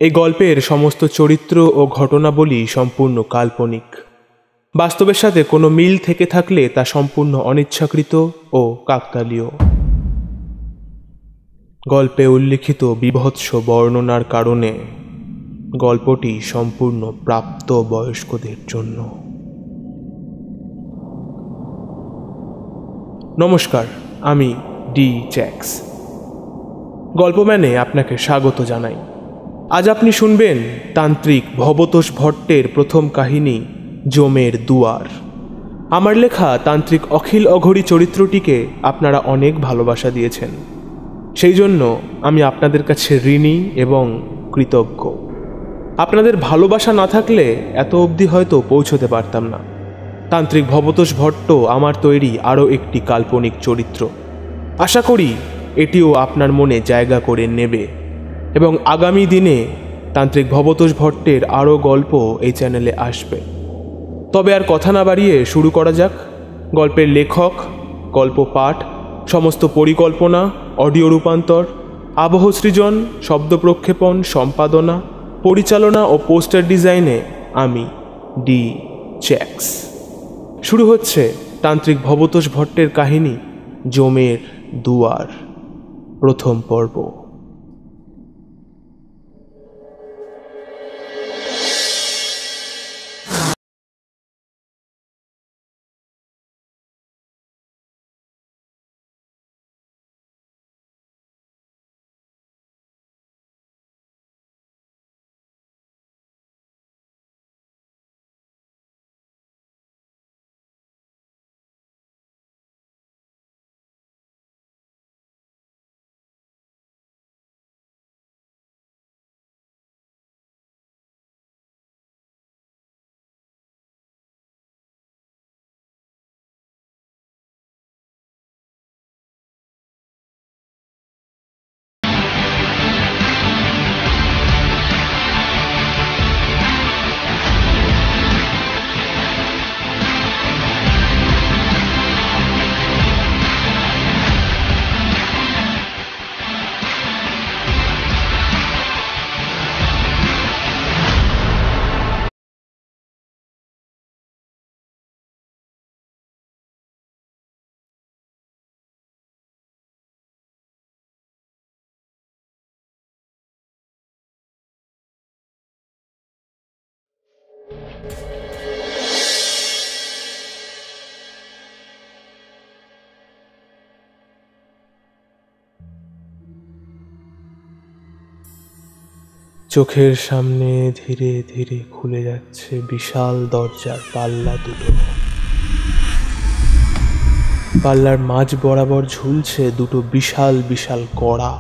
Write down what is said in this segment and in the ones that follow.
এই গল্পের সমস্ত চরিত্র ও ঘটনাবলী সম্পূর্ণ কাল্পনিক। বাস্তবের সাথে কোনো মিল থেকে থাকলে তা সম্পূর্ণ অনিচ্ছাকৃত ও কাকতালীয়। গল্পে উল্লিখিত বীভৎস বর্ণনার কারণে গল্পটি সম্পূর্ণ প্রাপ্ত বয়স্কদের জন্য। নমস্কার, আমি ডি জ্যাক্স। গল্পম্যানে আপনাকে স্বাগত জানাই। আজ আপনি শুনবেন তান্ত্রিক ভবতোষ ভট্টের প্রথম কাহিনী জমের দুয়ার। আমার লেখা তান্ত্রিক অখিল অঘরী চরিত্রটিকে আপনারা অনেক ভালোবাসা দিয়েছেন, সেই জন্য আমি আপনাদের কাছে ঋণী এবং কৃতজ্ঞ। আপনাদের ভালোবাসা না থাকলে এত অবধি হয়তো পৌঁছতে পারতাম না। তান্ত্রিক ভবতোষ ভট্ট আমার তৈরি আরও একটি কাল্পনিক চরিত্র। আশা করি এটিও আপনার মনে জায়গা করে নেবে এবং আগামী দিনে তান্ত্রিক ভবতোষ ভট্টের আরও গল্প এই চ্যানেলে আসবে। তবে আর কথা না বাড়িয়ে শুরু করা যাক। গল্পের লেখক, গল্প পাঠ, সমস্ত পরিকল্পনা, অডিও রূপান্তর, আবহ সৃজন, শব্দ প্রক্ষেপণ, সম্পাদনা, পরিচালনা ও পোস্টার ডিজাইনে আমি ডি জ্যাক্স। শুরু হচ্ছে তান্ত্রিক ভবতোষ ভট্টের কাহিনী জমের দুয়ার, প্রথম পর্ব। চোখের সামনে ধীরে ধীরে খুলে যাচ্ছে বিশাল দরজার পাল্লা দুটো। পাল্লার মাঝ বরাবর ঝুলছে দুটো বিশাল বিশাল কড়া।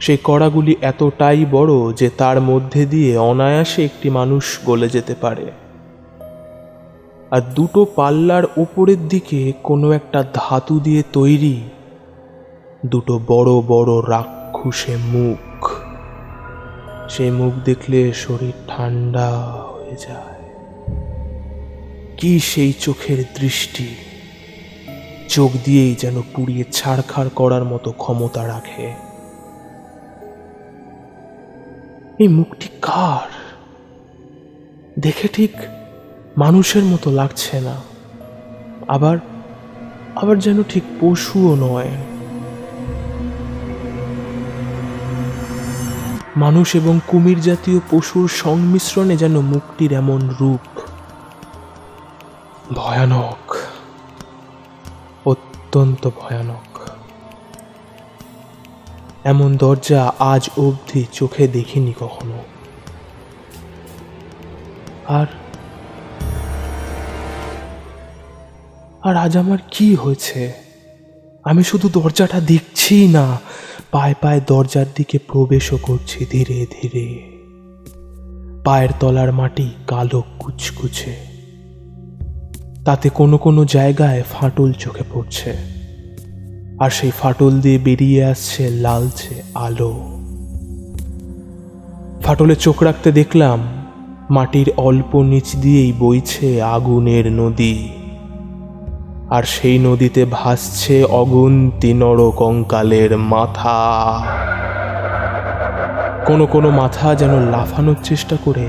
সেই কড়াগুলি এতটাই বড় যে তার মধ্যে দিয়ে অনায়াসে একটি মানুষ গলে যেতে পারে। আর দুটো পাল্লার উপরের দিকে কোনো একটা ধাতু দিয়ে তৈরি দুটো বড় বড় রাক্ষসে মুখ। সেই মুখ দেখলে শরীর ঠান্ডা হয়ে যায়। কি সেই চোখের দৃষ্টি! চোখ দিয়েই যেন পুড়িয়ে ছাড়খাড় করার মতো ক্ষমতা রাখে। এই মুখটি কার? দেখে ঠিক মানুষের মতো লাগছে না, আবার আবার যেন ঠিক পশুও নয়। মানুষ এবং কুমির জাতীয় পশুর সংমিশ্রণে যেন মুখটির এমন রূপ। ভয়ানক, অত্যন্ত ভয়ানক। এমন দরজা আজ অবধি চোখে দেখিনি কখনো। আর আজ আমার কি হয়েছে? আমি শুধু দরজাটা দেখছি না, পায়ে পায়ে দরজার দিকে প্রবেশও করছি ধীরে ধীরে। পায়ের তলার মাটি কালো কুচকুচে, তাতে কোনো কোনো জায়গায় ফাটল চোখে পড়ছে, আর সেই ফাটল দিয়ে বেরিয়ে আসছে লালচে আলো। ফাটলে চোখ রাখতে দেখলাম মাটির অল্প নিচ দিয়েই বইছে আগুনের নদী, আর সেই নদীতে ভাসছে অগুন্তি নরকঙ্কালের মাথা। কোনো কোনো মাথা যেন লাফানোর চেষ্টা করে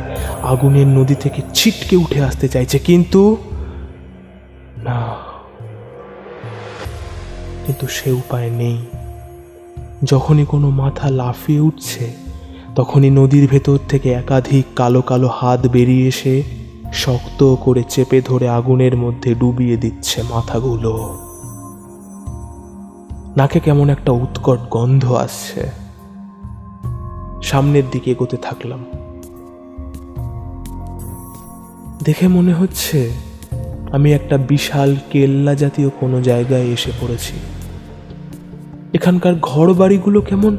আগুনের নদী থেকে ছিটকে উঠে আসতে চাইছে, কিন্তু না, কিন্তু সে উপায় নেই। যখনই কোনো মাথা লাফিয়ে উঠছে, তখনই নদীর ভেতর থেকে একাধিক কালো কালো হাত বেরিয়ে এসে শক্ত করে চেপে ধরে আগুনের মধ্যে ডুবিয়ে দিচ্ছে মাথাগুলো। নাকে কেমন একটা উৎকট গন্ধ আসছে। সামনের দিকে এগোতে থাকলাম। দেখে মনে হচ্ছে আমি একটা বিশাল কেল্লা জাতীয় কোনো জায়গায় এসে পড়েছি। এখানকার ঘর বাড়িগুলো কেমন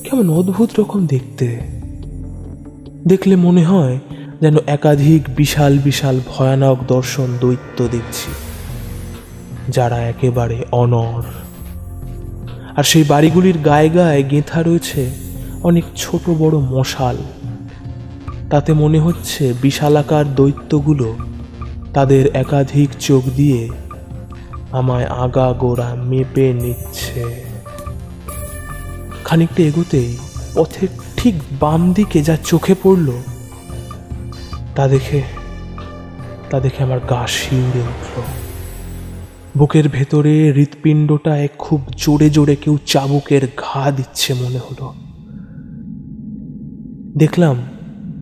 কেমন অদ্ভুত রকম দেখতে। দেখলে মনে হয় যেন একাধিক বিশাল বিশাল ভয়ানক দর্শন দৈত্য দেখছি, যারা একেবারে অনর। আর সেই বাড়িগুলির গায়ে গায়ে গেঁথা রয়েছে অনেক ছোট বড় মশাল। তাতে মনে হচ্ছে বিশালাকার দৈত্যগুলো তাদের একাধিক চোখ দিয়ে আমায় আগা গোড়া মেপে নিচ্ছে। খানিকটা এগোতেই পথের ঠিক বাম দিকে যা চোখে পড়ল, তা দেখে আমার গা শিউরে উঠল। বুকের ভেতরে হৃৎপিণ্ডটায় খুব জোরে জোরে কেউ চাবুকের ঘা দিচ্ছে মনে হলো। দেখলাম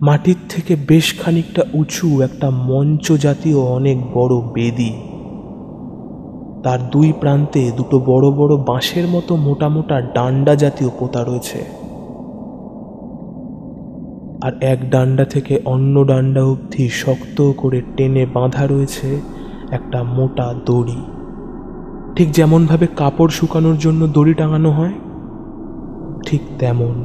মাটির থেকে বেশ খানিকটা উঁচু একটা মঞ্চ জাতীয় অনেক বড় বেদি। তার দুই প্রান্তে দুটো বড় বড় বাঁশের মতো মোটা মোটা ডান্ডা জাতীয় পোতা রয়েছে, আর এক ডান্ডা থেকে অন্য ডান্ডা অবধি শক্ত করে টেনে বাঁধা রয়েছে একটা মোটা দড়ি, ঠিক যেমন ভাবে কাপড় শুকানোর জন্য দড়ি টাঙানো হয়, ঠিক তেমন।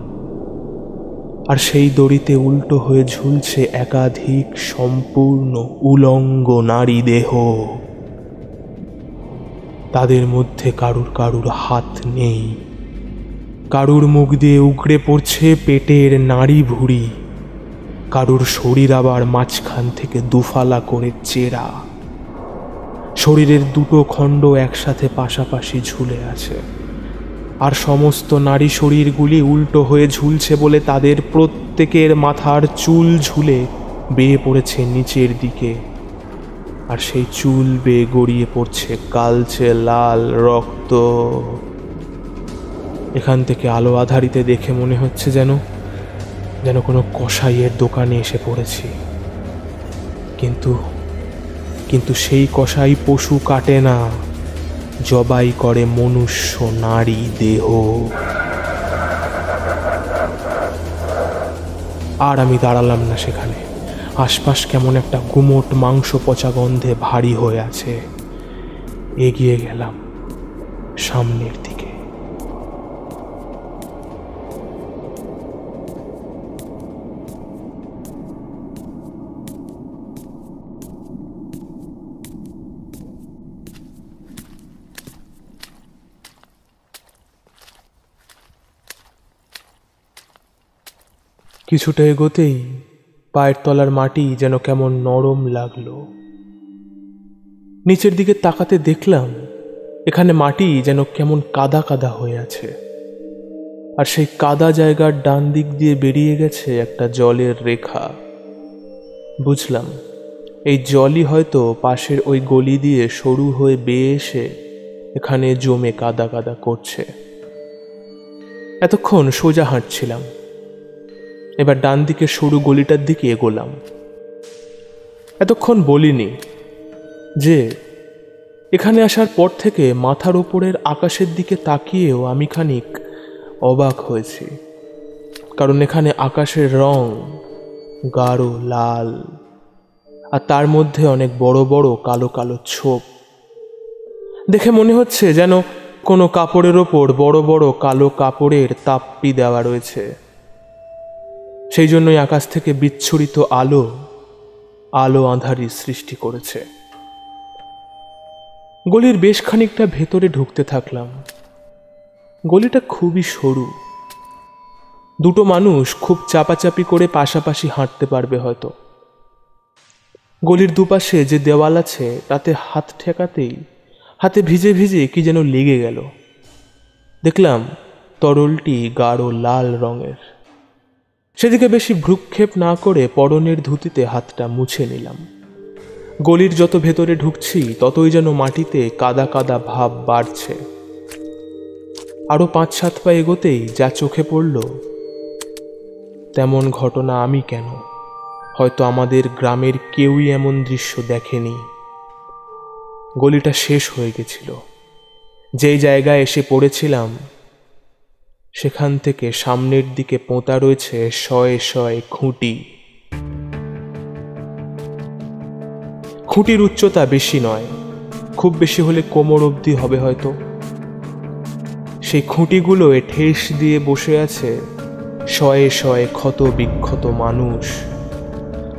আর সেই দড়িতে উল্টো হয়ে ঝুলছে একাধিক সম্পূর্ণ উলঙ্গ নারী দেহ। তাদের মধ্যে কারুর কারুর হাত নেই, কারুর মুখ দিয়ে উগড়ে পড়ছে পেটের নাড়ি ভুঁড়ি, কারুর শরীর আবার মাঝখান থেকে দুফালা করে চেরা। শরীরের দুটো খণ্ড একসাথে পাশাপাশি ঝুলে আছে, আর সমস্ত নারী শরীরগুলি উল্টো হয়ে ঝুলছে বলে তাদের প্রত্যেকের মাথার চুল ঝুলে বেয়ে পড়েছে নিচের দিকে, আর সেই চুল বেয়ে গড়িয়ে পড়ছে কালচে লাল রক্ত। এখান থেকে আলো আধারিতে দেখে মনে হচ্ছে যেন কোনো কসাইয়ের দোকানে এসে পড়েছি। কিন্তু সেই কসাই পশু কাটে না, জবাই করে মনুষ্য নারী দেহ। আর আমি দাঁড়ালাম না সেখানে। আশপাশ কেমন একটা গুমোট মাংস পচা গন্ধে ভারী হয়ে আছে। এগিয়ে গেলাম সামনের দিকে। কিছুটা এগোতেই পায়ের তলার মাটি যেন কেমন নরম লাগলো। নিচের দিকে তাকাতে দেখলাম এখানে মাটি যেন কেমন কাদা কাদা হয়ে আছে, আর সেই কাদা জায়গার ডান দিক দিয়ে বেরিয়ে গেছে একটা জলের রেখা। বুঝলাম এই জলই হয়তো পাশের ওই গলি দিয়ে সরু হয়ে বেয়ে এসে এখানে জমে কাদা কাদা করছে। এতক্ষণ সোজা হাঁটছিলাম, এবার ডান দিকে সরু গলিটার দিকে এগোলাম। এতক্ষণ বলিনি যে এখানে আসার পর থেকে মাথার ওপরের আকাশের দিকে তাকিয়েও আমি খানিক অবাক হয়েছি, কারণ এখানে আকাশের রং গাঢ় লাল, আর তার মধ্যে অনেক বড় বড় কালো কালো ছোপ। দেখে মনে হচ্ছে যেন কোনো কাপড়ের ওপর বড় বড় কালো কাপড়ের তাপ্পি দেওয়া রয়েছে। সেই জন্যই আকাশ থেকে বিচ্ছুরিত আলো আঁধারির সৃষ্টি করেছে। গলির বেশ খানিকটা ভেতরে ঢুকতে থাকলাম। গলিটা খুবই সরু, দুটো মানুষ খুব চাপাচাপি করে পাশাপাশি হাঁটতে পারবে হয়তো। গলির দুপাশে যে দেওয়াল আছে তাতে হাত ঠেকাতেই হাতে ভিজে ভিজে কি যেন লেগে গেল। দেখলাম তরলটি গাঢ় লাল রঙের। সেদিকে বেশি ভ্রুক্ষেপ না করে পরনের ধুতিতে হাতটা মুছে নিলাম। গলির যত ভেতরে ঢুকছি ততই যেন মাটিতে কাদা কাদা ভাব বাড়ছে। আরো 5-7 পা এগোতেই যা চোখে পড়ল, তেমন ঘটনা আমি কেন, হয়তো আমাদের গ্রামের কেউই এমন দৃশ্য দেখেনি। গলিটা শেষ হয়ে গেছিল। যেই জায়গায় এসে পড়েছিলাম সেখান থেকে সামনের দিকে পোঁতা রয়েছে শয়ে শয়ে খুঁটি। খুঁটির উচ্চতা বেশি নয়, খুব বেশি হলে কোমর অবধি হবে হয়তো। সেই খুঁটিগুলোয় ঠেস দিয়ে বসে আছে শয়ে শয়ে ক্ষত বিক্ষত মানুষ।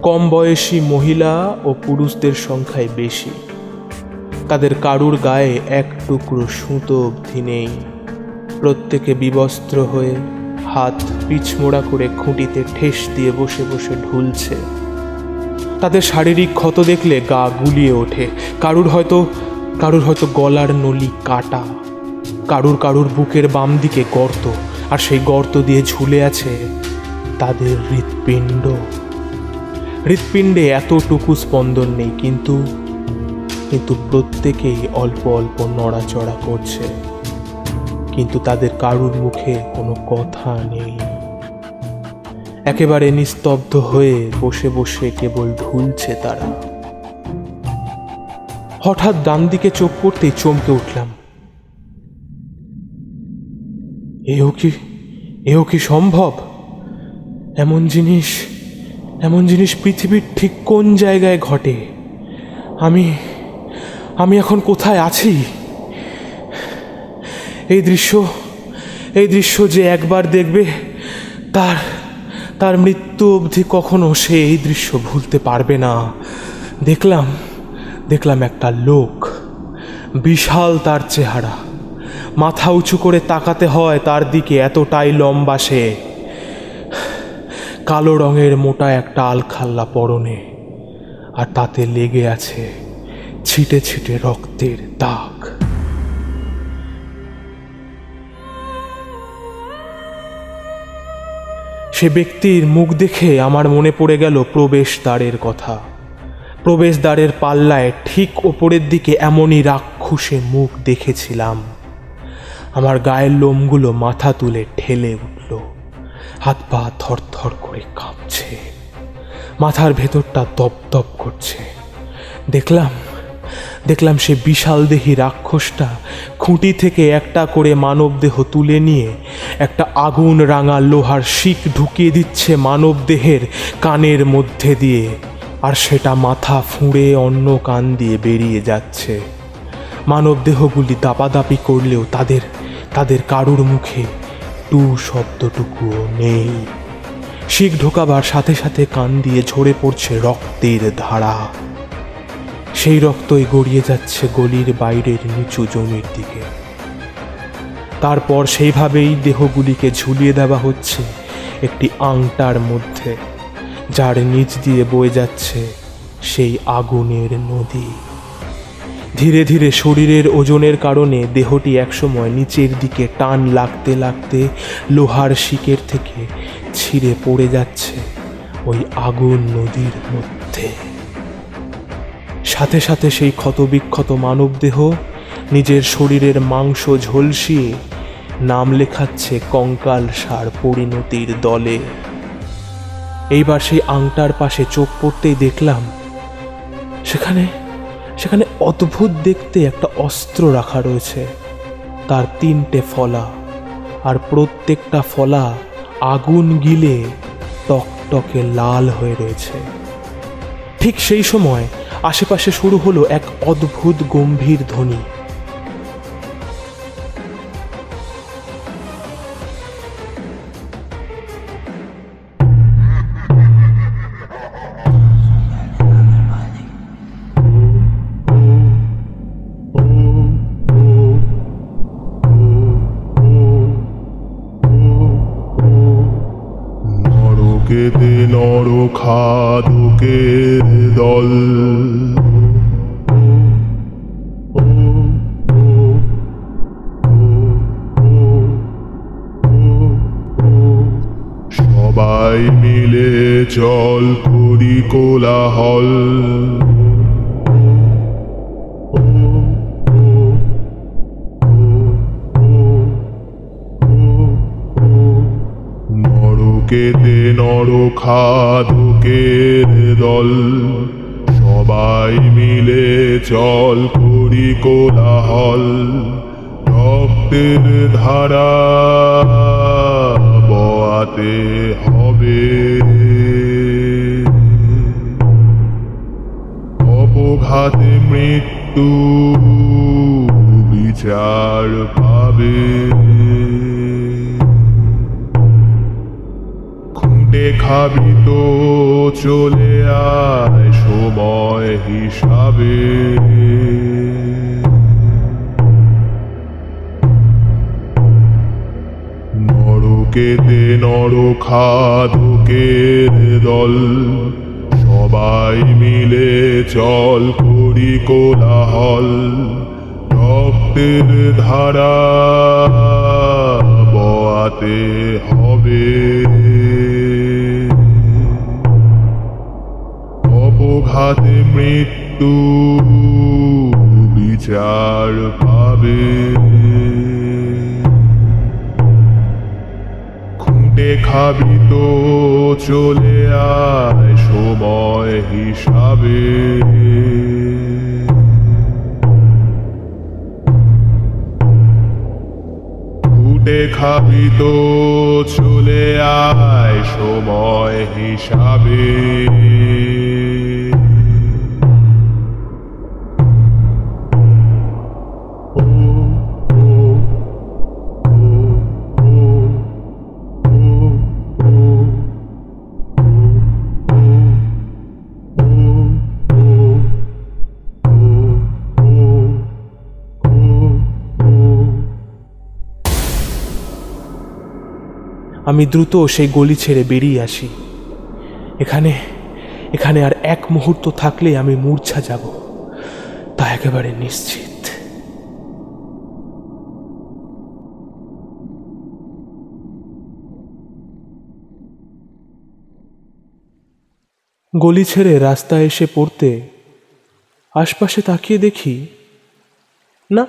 কম বয়সী মহিলা ও পুরুষদের সংখ্যায় বেশি। তাদের কারুর গায়ে এক টুকরো সুতো অবধি নেই। প্রত্যেকে বিবস্ত্র হয়ে হাত পিছমোড়া করে খুঁটিতে ঠেস দিয়ে বসে বসে ঢুলছে। তাদের শারীরিক ক্ষত দেখলে গা গুলিয়ে ওঠে। কারুর হয়তো গলার নলি কাটা, কারুর বুকের বাম দিকে গর্ত, আর সেই গর্ত দিয়ে ঝুলে আছে তাদের হৃৎপিণ্ড। হৃৎপিণ্ডে এতটুকু স্পন্দন নেই, কিন্তু প্রত্যেকেই অল্প অল্প নড়াচড়া করছে। কিন্তু তাদের কারুর মুখে কোনো কথা নেই। একেবারে নিস্তব্ধ হয়ে বসে বসে কেবল ঢুলছে তারা। হঠাৎ ডান দিকে চোখ পড়তেই চমকে উঠলাম। এও কি সম্ভব? এমন জিনিস পৃথিবীর ঠিক কোন জায়গায় ঘটে? আমি এখন কোথায় আছি? এই দৃশ্য যে একবার দেখবে তার মৃত্যু অবধি কখনো সে এই দৃশ্য ভুলতে পারবে না। দেখলাম একটা লোক, বিশাল তার চেহারা, মাথা উঁচু করে তাকাতে হয় তার দিকে, এতটাই লম্বা সে। কালো রঙের মোটা একটা আলখাল্লা পরনে, আর তাতে লেগে আছে ছিটে ছিটে রক্তের দাগ। সে ব্যক্তির মুখ দেখে আমার মনে পড়ে গেল প্রবেশদ্বারের কথা। প্রবেশদ্বারের পাল্লায় ঠিক ওপরের দিকে এমনই রাক্ষসে মুখ দেখেছিলাম। আমার গায়ের লোমগুলো মাথা তুলে ঠেলে উঠল। হাত পা থরথর করে কাঁপছে, মাথার ভেতরটা দপদপ করছে। দেখলাম সে বিশাল দেহী রাক্ষসটা খুঁটি থেকে একটা করে মানব দেহ তুলে নিয়ে একটা আগুন রাঙা লোহার শিক ঢুকিয়ে দিচ্ছে মানব দেহের কানের মধ্যে দিয়ে, আর সেটা মাথা ফুঁড়ে অন্য কান দিয়ে বেরিয়ে যাচ্ছে। মানব দেহগুলি দাপাদাপি করলেও তাদের কারুর মুখে টু শব্দটুকুও নেই। শিক ঢোকাবার সাথে সাথে কান দিয়ে ঝরে পড়ছে রক্তের ধারা। সেই রক্তই গড়িয়ে যাচ্ছে গলির বাইরের নিচু জমির দিকে। তারপর সেইভাবেই দেহগুলিকে ঝুলিয়ে দেওয়া হচ্ছে একটি আংটার মধ্যে, যার নিচ দিয়ে বয়ে যাচ্ছে সেই আগুনের নদী। ধীরে ধীরে শরীরের ওজনের কারণে দেহটি একসময় নিচের দিকে টান লাগতে লাগতে লোহার শিকের থেকে ছিঁড়ে পড়ে যাচ্ছে ওই আগুন নদীর মধ্যে। সাথে সাথে সেই ক্ষতবিক্ষত মানবদেহ নিজের শরীরের মাংস ঝলসিয়ে নাম লেখাচ্ছে কঙ্কাল সার পরিণতির দলে। এইবার সেই আংটার পাশে চোখ পড়তেই দেখলাম সেখানে অদ্ভুত দেখতে একটা অস্ত্র রাখা রয়েছে। তার 3টে ফলা, আর প্রত্যেকটা ফলা আগুন গিলে টকটকে লাল হয়ে রয়েছে। ঠিক সেই সময় আশেপাশে শুরু হলো এক অদ্ভুত গম্ভীর ধ্বনি। নরকেতে নরখাদকের দল, সবাই সবাই মিলে চল করি কোলাহল। নরকেতে নরখাদকের দল, সবাই মিলে চল করি কোলাহল। রক্তের ধারা বয়াতে হবে, অপঘাতে মৃত্যু বিচার পাবে। খুঁটে খাবি তো চলে আয় সময় হিসাবে। নরকেতে নরখাদকের দল, সবাই মিলে চল করি কোলাহল। রক্তের ধারা বয়াতে হবে, অপঘাতে মৃত্যু বিচার পাবে। খুঁটে খাবি তো চলে আয় সময় হিসাবে। খুঁটে খাবি তো চলে আয় সময় হিসাবে। আমি দ্রুত সেই গলি ছেড়ে বেরিয়ে আসি। এখানে আর এক মুহূর্ত থাকলে আমি মূর্ছা যাব, তা একেবারে নিশ্চিত। গলি ছেড়ে রাস্তায় এসে পড়তে আশপাশে তাকিয়ে দেখি, না,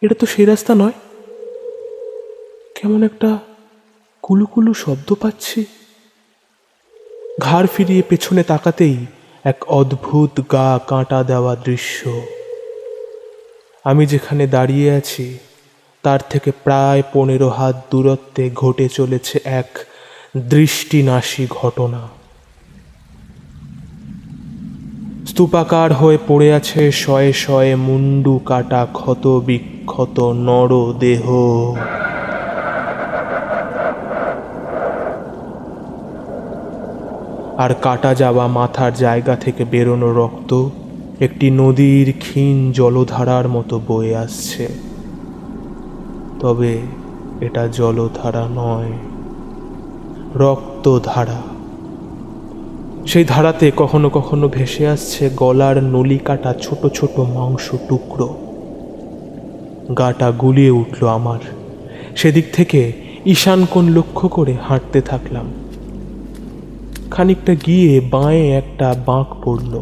এটা তো সেই রাস্তা নয়। কেমন একটা কুলুকুলু শব্দ পাচ্ছি। ঘাড় ফিরিয়ে পেছনে তাকাতেই এক অদ্ভুত গা কাঁটা দেওয়া দৃশ্য। আমি যেখানে দাঁড়িয়ে আছি তার থেকে প্রায় 15 হাত দূরত্বে ঘটে চলেছে এক দৃষ্টিনাশী ঘটনা। স্তূপাকার হয়ে পড়ে আছে শয়ে শয়ে মুন্ডু কাটা ক্ষত বিক্ষত নরদেহ। আর কাটা যাওয়া মাথার জায়গা থেকে বেরোনো রক্ত একটি নদীর ক্ষীণ জলধারার মতো বয়ে আসছে। তবে এটা জলধারা নয়, রক্তধারা। সেই ধারাতে কখনো কখনো ভেসে আসছে গলার নলি কাটা ছোট ছোট মাংস টুকরো। গাটা গুলিয়ে উঠল আমার। সেদিক থেকে ঈশান কোণ লক্ষ্য করে হাঁটতে থাকলাম। খানিকটা গিয়ে বাঁয়ে একটা বাঁক পড়ল।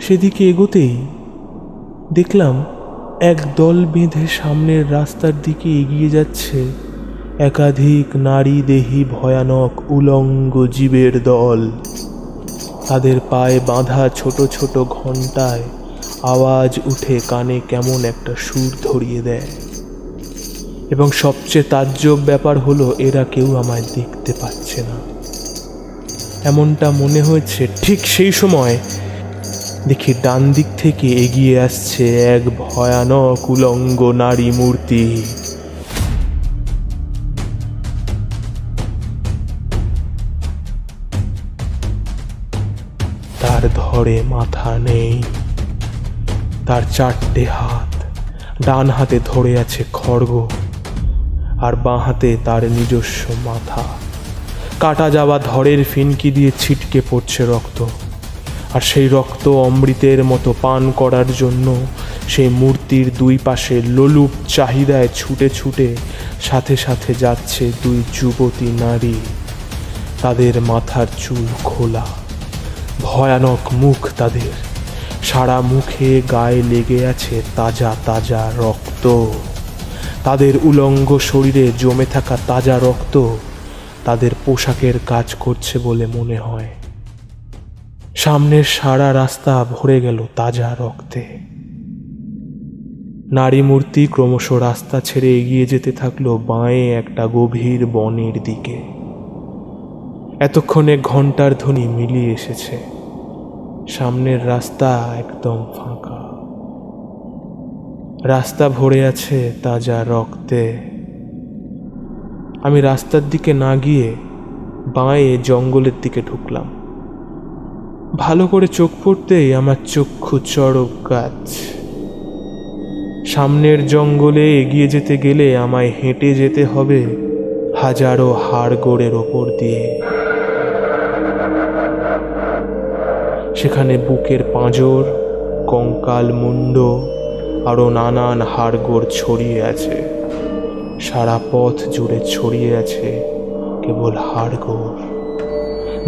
সেদিকে এগোতেই দেখলাম এক দল বেঁধে সামনের রাস্তার দিকে এগিয়ে যাচ্ছে একাধিক নারী দেহী ভয়ানক উলঙ্গ জীবের দল। তাদের পায়ে বাঁধা ছোট ছোট ঘণ্টায় আওয়াজ উঠে কানে কেমন একটা সুর ধরিয়ে দেয়। এবং সবচেয়ে তাজ্জব ব্যাপার হলো এরা কেউ আমায় দেখতে পাচ্ছে না। এমনটা মনে হয়েছে ঠিক সেই সময় দেখি ডান দিক থেকে এগিয়ে আসছে এক ভয়ানক উলঙ্গ নারী মূর্তি। তার ধরে মাথা নেই, তার 4টে হাত। ডান হাতে ধরে আছে খড়গ, আর বাঁ হাতে তার নিজস্ব মাথা। কাটা যাওয়া ধরের ফিনকি দিয়ে ছিটকে পড়ছে রক্ত। আর সেই রক্ত অমৃতের মতো পান করার জন্য সেই মূর্তির দুই পাশে লোলুপ চাহিদায় ছুটে ছুটে সাথে সাথে যাচ্ছে দুই যুবতী নারী। তাদের মাথার চুল খোলা, ভয়ানক মুখ তাদের, সারা মুখে গায়ে লেগে আছে তাজা তাজা রক্ত। তাদের উলঙ্গ শরীরে জমে থাকা তাজা রক্ত তাদের পোশাকের কাজ করছে বলে মনে হয়। সামনের সারা রাস্তা ভরে গেল তাজা রক্তে। নারী মূর্তি ক্রমশ রাস্তা ছেড়ে এগিয়ে যেতে থাকলো বাঁয়ে একটা গভীর বনের দিকে। এতক্ষণে ঘণ্টার ধ্বনি মিলিয়ে এসেছে। সামনের রাস্তা একদম ফাঁকা, রাস্তা ভরে আছে তাজা রক্তে। আমি রাস্তার দিকে না গিয়ে বাঁয়ে জঙ্গলের দিকে ঢুকলাম। ভালো করে চোখ পড়তেই আমার চক্ষু চড়ক গাছ। সামনের জঙ্গলে এগিয়ে যেতে গেলে আমায় হেঁটে যেতে হবে হাজারো হাড়গোড়ের ওপর দিয়ে। সেখানে বুকের পাঁজর, কঙ্কাল, মুন্ড আরও নানান হাড়গোড় ছড়িয়ে আছে। সারা পথ জুড়ে ছড়িয়ে আছে কেবল হাড়গোড়।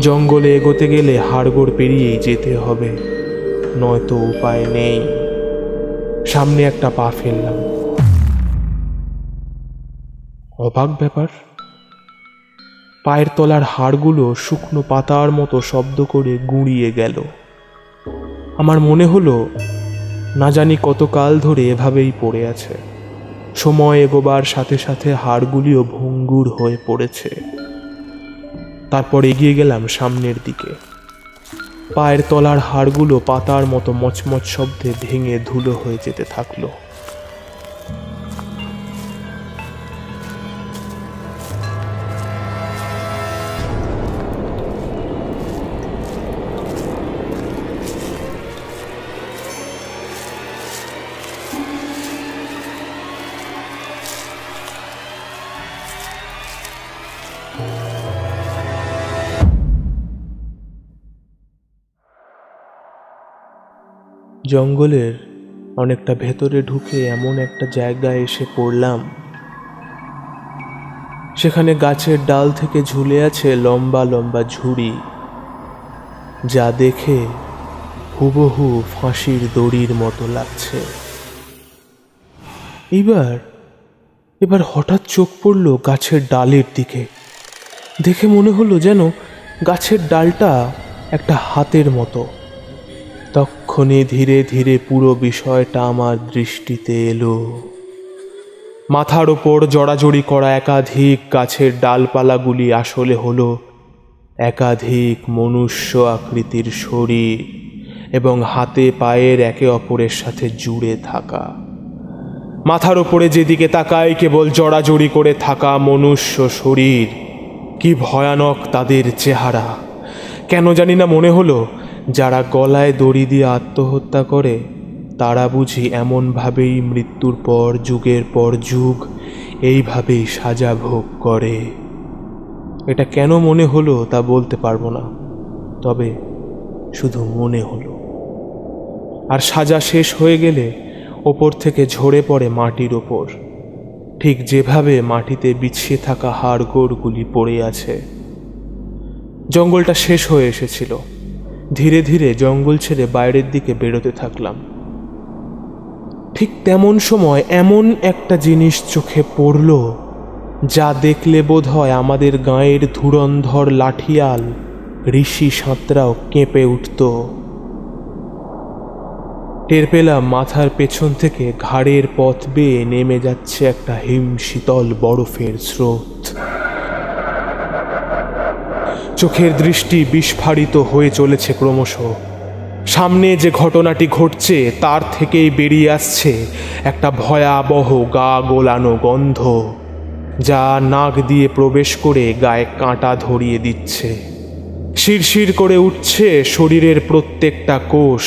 জঙ্গলে এগোতে গেলে হাড়গোড় পেরিয়েই যেতে হবে, নয়তো উপায় নেই। সামনে একটা পা ফেললাম। অবাক ব্যাপার, পায়ের তলার হাড়গুলো শুকনো পাতার মতো শব্দ করে গুঁড়িয়ে গেল। আমার মনে হলো না জানি কতকাল ধরে এভাবেই পড়ে আছে। সময় এগোবার সাথে সাথে হাড়গুলিও ভঙ্গুর হয়ে পড়েছে। তারপর এগিয়ে গেলাম সামনের দিকে। পায়ের তলার হাড়গুলো পাতার মতো মচমচ শব্দে ভেঙে ধুলো হয়ে যেতে থাকলো। জঙ্গলের অনেকটা ভেতরে ঢুকে এমন একটা জায়গায় এসে পড়লাম, সেখানে গাছের ডাল থেকে ঝুলে আছে লম্বা লম্বা ঝুড়ি, যা দেখে হুবহু ফাঁসির দড়ির মতো লাগছে। এবার হঠাৎ চোখ পড়ল গাছের ডালের দিকে। দেখে মনে হলো যেন গাছের ডালটা একটা হাতের মতো। তক্ষণে ধীরে ধীরে পুরো বিষয়টা আমার দৃষ্টিতে এলো। মাথার ওপর জড়াজড়ি করা একাধিক গাছের ডালপালাগুলি আসলে হলো একাধিক মনুষ্য আকৃতির শরীর এবং হাতে পায়ের একে অপরের সাথে জুড়ে থাকা। মাথার ওপরে যেদিকে তাকাই কেবল জড়াজড়ি করে থাকা মনুষ্য শরীর। কি ভয়ানক তাদের চেহারা! কেন জানি না মনে হলো যারা গলায় দড়ি দিয়ে আত্মহত্যা করে তারা বুঝি এমনভাবেই মৃত্যুর পর যুগের পর যুগ এইভাবেই সাজা ভোগ করে। এটা কেন মনে হলো তা বলতে পারবো না, তবে শুধু মনে হলো। আর সাজা শেষ হয়ে গেলে ওপর থেকে ঝরে পড়ে মাটির ওপর, ঠিক যেভাবে মাটিতে বিছিয়ে থাকা হাড়গোড়গুলি পড়ে আছে। জঙ্গলটা শেষ হয়ে এসেছিল। ধীরে ধীরে জঙ্গল ছেড়ে বাইরের দিকে বেরোতে থাকলাম। ঠিক তেমন সময় এমন একটা জিনিস চোখে পড়ল যা দেখলে বোধ হয় আমাদের গাঁয়ের ধুরন্ধর লাঠিয়াল ঋষি সাঁতরাও কেঁপে উঠত। টের পেলাম মাথার পেছন থেকে ঘাড়ের পথ বেয়ে নেমে যাচ্ছে একটা হিম শীতল বরফের স্রোত। চোখের দৃষ্টি বিস্ফারিত হয়ে চলেছে ক্রমশ। সামনে যে ঘটনাটি ঘটছে তার থেকেই বেরিয়ে আসছে একটা ভয়াবহ গা গোলানো গন্ধ, যা নাক দিয়ে প্রবেশ করে গায়ে কাঁটা ধরিয়ে দিচ্ছে। শিরশির করে উঠছে শরীরের প্রত্যেকটা কোষ,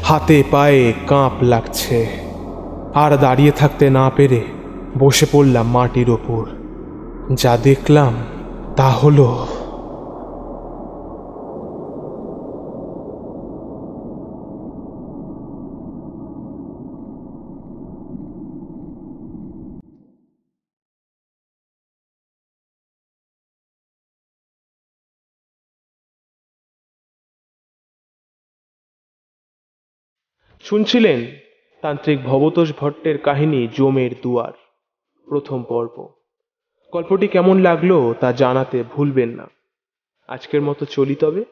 হাতে পায়ে কাঁপ লাগছে। আর দাঁড়িয়ে থাকতে না পেরে বসে পড়লাম মাটির ওপর। যা দেখলাম তা হলো শুনছিলেন তান্ত্রিক ভবতোষ ভট্টের কাহিনী জমের দুয়ার, প্রথম পর্ব। গল্পটি কেমন লাগলো তা জানাতে ভুলবেন না। আজকের মতো চলি তবে।